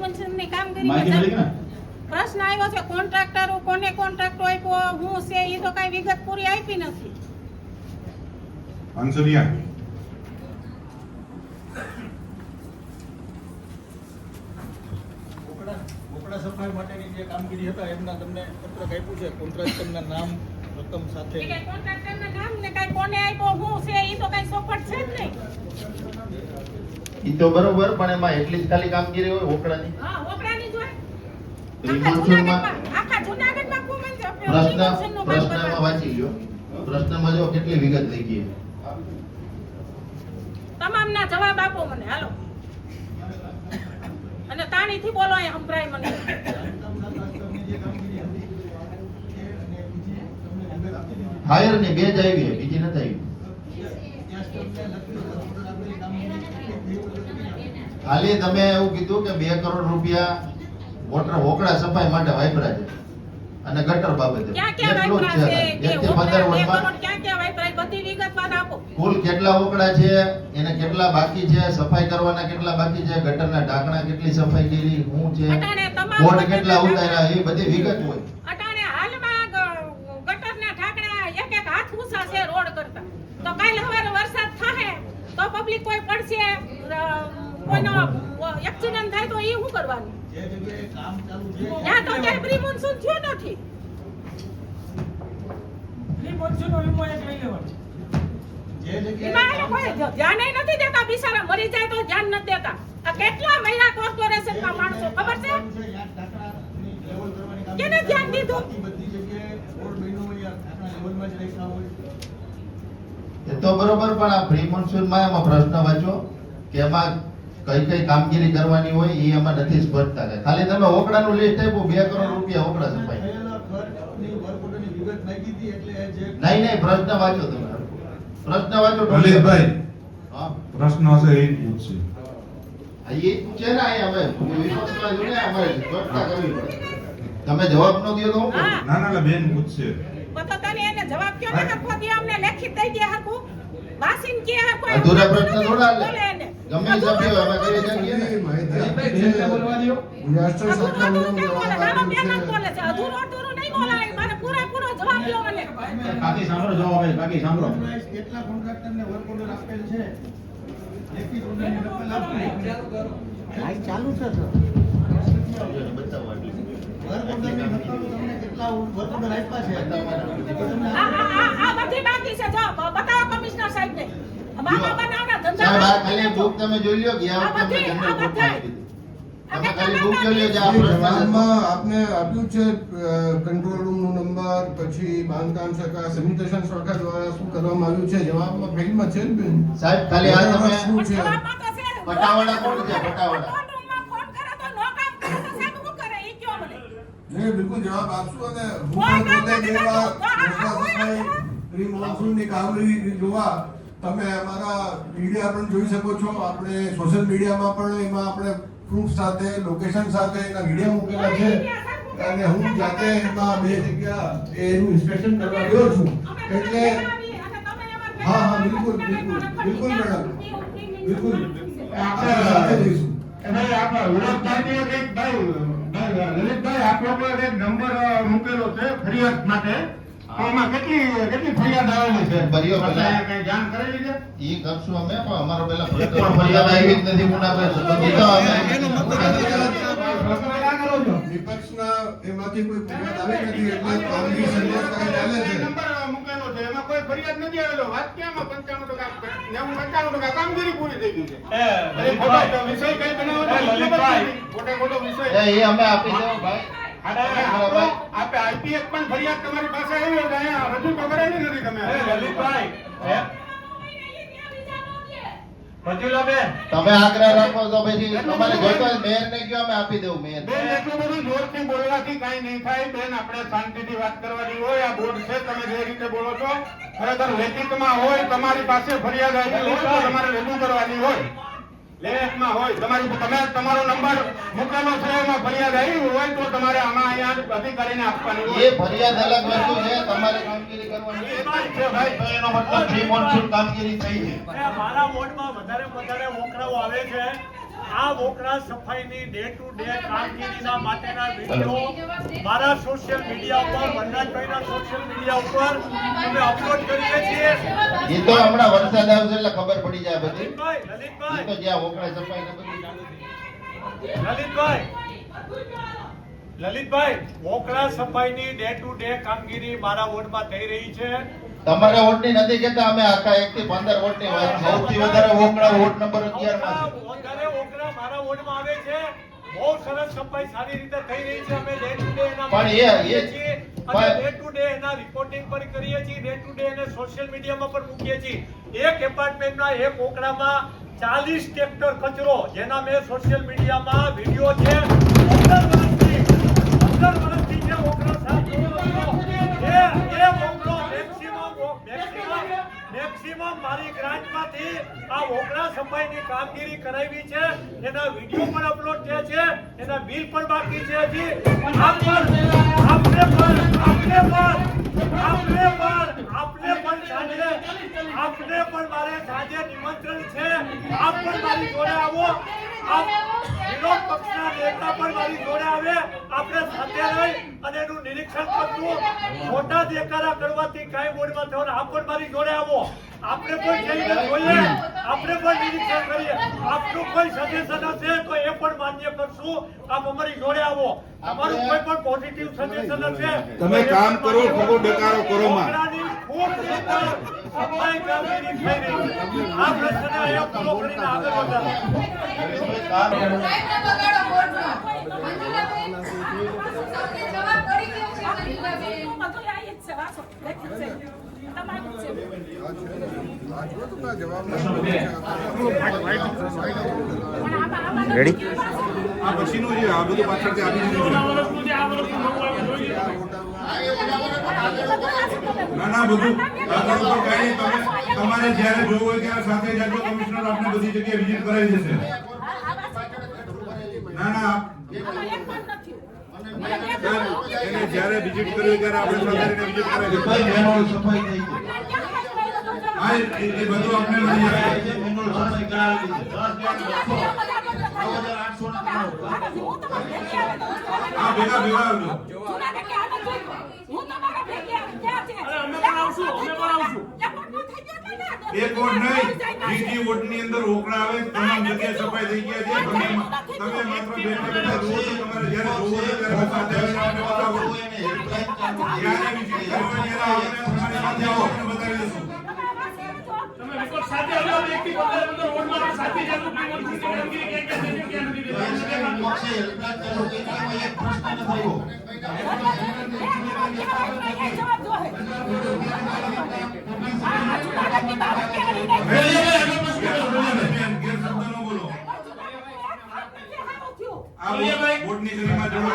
પ્રિમોન્સનની કામગીરી પ્રશ્ન આવ્યો છે કોન્ટ્રાક્ટરો કોને કોન્ટ્રાક્ટ આપ્યો હું છે એ તો કઈ વિગત પૂરી આપી નથી. અંશલિયા મોકળા સફાઈ માટેની જે કામગીરી હતા એમના તમને પત્રક આપ્યું છે કોન્ટ્રાક્ટરના નામ રકમ સાથે એ કઈ કોન્ટ્રાક્ટરના નામ ને કઈ કોને આપ્યો હું છે એ તો કઈ સોપટ છે જ નહીં. ઈ તો બરોબર પણ એમાં એટલી જ ખાલી કામગીરી હોય ઓકડાની. હા ઓકડાની જ હોય. આખા જૂનાગઢમાં કોમન છે પ્રશ્નમાં વાંચી લ્યો. પ્રશ્નમાં જો કેટલી વિગત લખી છે. તમામના જવાબ આપો મને હાલો. અને તાણીથી બોલો એ સંભળાય મને. ફાયર ની બેજ આવી છે બીજી નથી આવી. ખાલી તમે એવું કીધું કે 2 કરોડ રૂપિયા વોટર હોકડા સફાઈ માટે વાપરા છે અને ગટર બાબતે ક્યાં ક્યાં એટલું જ વાપરા છે છે. કે 1 થી 15 વર્ષમાં ક્યાં ક્યાં વાપરાય બધી વિગતવાર આપો. કુલ કેટલા હોકડા છે, એને કેટલા બાકી છે, સફાઈ કરવાના કેટલા બાકી છે, ગટરના ઢાંકણા કેટલી સફાઈ કરી, શું છે, અટાણે તમામ બોર્ડ કેટલા ઉતાર્યા, એ બધી વિગત હોય. અટાણે હાલમાં ગટરના ઢાંકણા એક એક હાથ ઊંચા છે રોડ કરતા. તો કાલ સવારે વરસાદ થાહે તો પબ્લિક કોઈ પડશે કોઈનો એક્સિડન્ટ થાય તો એ શું કરવાનું? જે જગ્યાએ કામ ચાલુ છે ત્યાં તો ક્યાંય પ્રી મોન્સૂન થયો નથી. જે જગ્યાએ એમાં એ લોકોએ ધ્યાન નથી દેતા. બિચારા મરી જાય તો ધ્યાન નથી દેતા. આ કેટલા મહિલા કોર્પોરેશનના માણસો ખબર છે કેને ધ્યાન દીધું? બધી જગ્યાએ રોડ બન્યો હોય યાર ઢાંકણા લેવલમાં જ રાખ્યા હોય. એ તો બરોબર પણ આ પ્રી મોન્સૂનમાં એમાં પ્રશ્ન વાંચો કે એમાં કઈ કઈ કામગીરી કરવાની હોય એ એમાં નથી સ્પષ્ટતા. ખાલી તમે ઓકડાનું લિસ્ટ આપ્યું 2 કરોડ રૂપિયા ઓકડા સફાઈ. થયેલા ખર્ચની વર્ક ઓર્ડરની વિગત માંગી હતી એટલે જે નહીં પ્રશ્ન વાંચો તમે. પ્રશ્ન વાંચો લલિતભાઈ હા પ્રશ્ન હશે એ પૂછશે. આ એ પૂછે ને આ અમે વિપક્ષમાં જોને અમારે સ્પષ્ટતા કરવી પડે. તમે જવાબ ન દો તો હું કરું? ના ના બેન પૂછશે. તો તને એને જવાબ ક્યો ને હરખો દે અમને લેખિત દઈ દે હરખું. વાસીન કે હરખો અધૂરા પ્રશ્ન થોડા લે. બોલે એને. ગમે એ સભ્યો અમે કરી શકીએ ને. અધૂરું અધૂરું કેમ બોલે? નાનો બેન જ બોલે છે. અધૂરું અધૂરું નહીં બોલાય. મારે પૂરેપૂરો જવાબ દો મને. કાકી સાંભળો જવાબ આપે. કાકી સાંભળો. કેટલા કોન્ટ્રાક્ટરને વર્ક ઓર્ડર આપેલ છે લેખિત ઓર્ડરની નકલ આપો. ચાલુ છે સર. બતાવવાની. વર્ક ઓર્ડરની નકલ તમને કેટલા વર્ક ઓર્ડર આપ્યા છે તમને આ બધી બાકી છે. જો બતાવો કમિશનર સાહેબને. મામા બનાવના ધંધા સાહેબ આ ખાલી બુક તમે જોઈ લ્યો કે આ વખતે અમે જનરલ કોર્ટમાં આપી દીધી. તમે ખાલી બુક જોઈ લ્યો જે આ પ્રશ્ન જવાબમાં આપને આપ્યું છે કંટ્રોલ રૂમનો નંબર, પછી બાંધકામ શાખા, સેનિટેશન શાખા દ્વારા શું કરવામાં આવ્યું છે જવાબમાં ફેલમાં છે ને બેન. સાહેબ ખાલી આ તમે શું છે જવાબમાં તો છે. પટાવાળા કોણ છે? પટાવાળા ફોન રૂમમાં ફોન કરે તો નો કામ કરે તો સાહેબ શું કરે ઈ કયો મને. નહીં બિલકુલ જવાબ આપશું અને હું કોઈ પણ કામ પોતે નથી દેવા કરતું. સફાઈ પ્રી મોન્સૂનની કામગીરી જોવા તમે અમારા મીડિયા પણ જોઈ શકો છો. આપણે સોશિયલ મીડિયામાં પણ એમાં આપણે પ્રૂફ સાથે લોકેશન સાથે એના વિડીયો મૂકેલા છે અને હું જાતે એમાં 2 જગ્યા એનું ઇન્સ્પેક્શન કરવા ગયો છું. એટલે હા હા બિલકુલ બિલકુલ બિલકુલ મેડમ બિલકુલ આપણે સાથે જઈશું. ભાઈ આપણા વિરોધભાઈ એક ભાઈ લલિતભાઈ આપ લોકો એક નંબર મૂકેલો છે ફરિયાદ માટે. તો એમાં કેટલી ફરિયાદ આવેલી છે? ભર્યો પેલા. આપણે કઈ જાણ કરેલી છે? ઈ કરશું અમે પણ અમારો પેલા પ્રશ્ન ફરિયાદ આવી જ નથી મુનાભાઈ સંબંધી તો અમે વિપક્ષના એમાંથી કોઈ ફરિયાદ આવી નથી એટલે કામગીરી સંતોષકારક ચાલે છે. નંબર મૂકેલો છે એમાં કોઈ ફરિયાદ નથી આવેલો. વાત ક્યાંમાં 95% કામગીરી પૂરી થઈ ગઈ છે. એ ખોટો વિષય કઈ બનાવવાનો ખોટો વિષય એ અમે આપી દઉં ભાઈ. આપે આઈપીએસ પણ ફરિયાદ તમારી પાસે આવી હોય અહીંયા રજૂ તો કરેલી નથી તમે. લલિતભાઈ તમે આગ્રહ રાખો તો પછી તમારે જોઈતો હોય મેયર ને કયો અમે આપી દઉં મેયર. બેન એટલું બધું જોરથી બોલવાથી કાંઈ નહીં થાય. બેન આપણે શાંતિથી વાત કરવાની હોય. આ બોર્ડ છે તમે જે રીતે બોલો છો ખરેખર લેખિતમાં હોય તમારી પાસે ફરિયાદ આવી હોય તો તમારે રજૂ કરવાની હોય. લેખમાં હોય તમારો નંબર મૂકેલો છે એમાં ફરિયાદ આવી હોય તો તમારે આમાં અહીંયા અધિકારીને આપવાની હોય. એ ફરિયાદ અલગ વસ્તુ છે. તમારે કામગીરી કરવાની છે ભાઈ. તો એનો મતલબ પ્રી મોન્સૂન કામગીરી થઈ છે. મારા વોર્ડમાં વધારે ઓકરાઓ આવે છે આ વોકડા સફાઈની ડે ટુ ડે કામગીરીના માટેના વિડીયો મારા સોશિયલ મીડિયા ઉપર વનરાજભાઈના સોશિયલ મીડિયા ઉપર અમે અપલોડ કરીએ છીએ. એ તો હમણાં વરસાદ આવશે એટલે ખબર પડી જાય બધી. લલિતભાઈ એ લલિતભાઈ તો જ્યાં વોકડા સફાઈ ને બધું લલિતભાઈ વોકડા સફાઈની ડે ટુ ડે કામગીરી મારા વોર્ડમાં થઈ રહી છે. તમારા વોટની નથી કહેતા, અમે આખા 1 થી 15 વોટની વાત. સૌથી વધારે વોકડા વોટ નંબર 11 માં છે. વધારે વોકડા મારા વોર્ડમાં આવે છે. બહુ સરસ સફાઈ સારી રીતે થઈ રહી છે. અમે ડે ટુ ડે એના પણ કરીએ છીએ અને ડે ટુ ડે એના રિપોર્ટિંગ પણ કરીએ છીએ. ડે ટુ ડે એને સોશિયલ મીડિયામાં પણ મૂકીએ છીએ. એક એપાર્ટમેન્ટના એક વોકડામાં 40 ટ્રેક્ટર કચરો, જેના મેં સોશિયલ મીડિયામાં વિડીયો છે. 15 વર્ષથી જે વોકડો સાફ કર્યો હતો, એ વોકડો મેક્સિમમ મારી ગ્રાન્ટમાંથી આ વોકડા સફાઈની કામગીરી કરાવી છે. એના વિડીયો પણ અપલોડ થયા છે, એના બિલ પણ બાકી છે. હજી આપને પણ મારે સાંજે નિમંત્રણ છે. આપ પણ મારી જોડે આવો. આપ વિરોધ પક્ષના નેતા પણ મારી જોડે આવે. આપણે સાથે રહી અને એનું નિરીક્ષણ કરશું. મોટા દેખાડા કરવાથી કાંઈ બોર્ડમાં થવાનું. આપ પણ મારી જોડે આવો. આપણે પણ જઈને જોઈએ, આપણે પણ નિરીક્ષણ કરીએ. આપનું કોઈ સજેશન હશે તો એ પણ માન્ય કરશું. આપ અમારી જોડે આવો. તમારું કોઈ પણ પોઝિટિવ સજેશન હશે તમે કામ કરો, ખોટો ડકારો કરો માં. ખૂબ સુંદર સફાઈ કામગીરી થઈ રહી છે. આ પ્રશ્નને અહીંયા પૂરો કરીને આગળ વધારો. રેડી? આ પછીનું જે આ બધું પાછળથી આપી દીધું. ના બધું આગળ ઉપર કાંઈ નહીં. તમારે જ્યારે જોવું હોય ત્યારે સાથે જાજો. કમિશનર આપને બધી જગ્યાએ વિઝિટ કરાવી દેશે. ના એને જ્યારે વિઝિટ કરવી ત્યારે આપણે સાથે વિઝિટ કરાવી દેશે. ભાઈ મેનોલ સફાઈ થઈ ગઈ. હા એ બધું આપણે મળી જાય. મેનોલ સફાઈ કરાવી દીધી. 10,000 હા ભેગા આવજો. એક વોટ નહીં, બીજી વોટની અંદર રોકડા આવે. તમામ જગ્યાએ સફાઈ થઈ ગયા છે. તમે માત્ર બેઠા જુઓ છો. તમારે જ્યારે જોવો છો ત્યારે સાથે આવીને અમને બતાવો. જ્યારે વિઝિટ કરવા જ્યારે આવો તમારી સાથે આવો, અમને બતાવી દઈશું. ગેરશબ્દ ન બોલો. આ વોટની ગરીમાં જોડે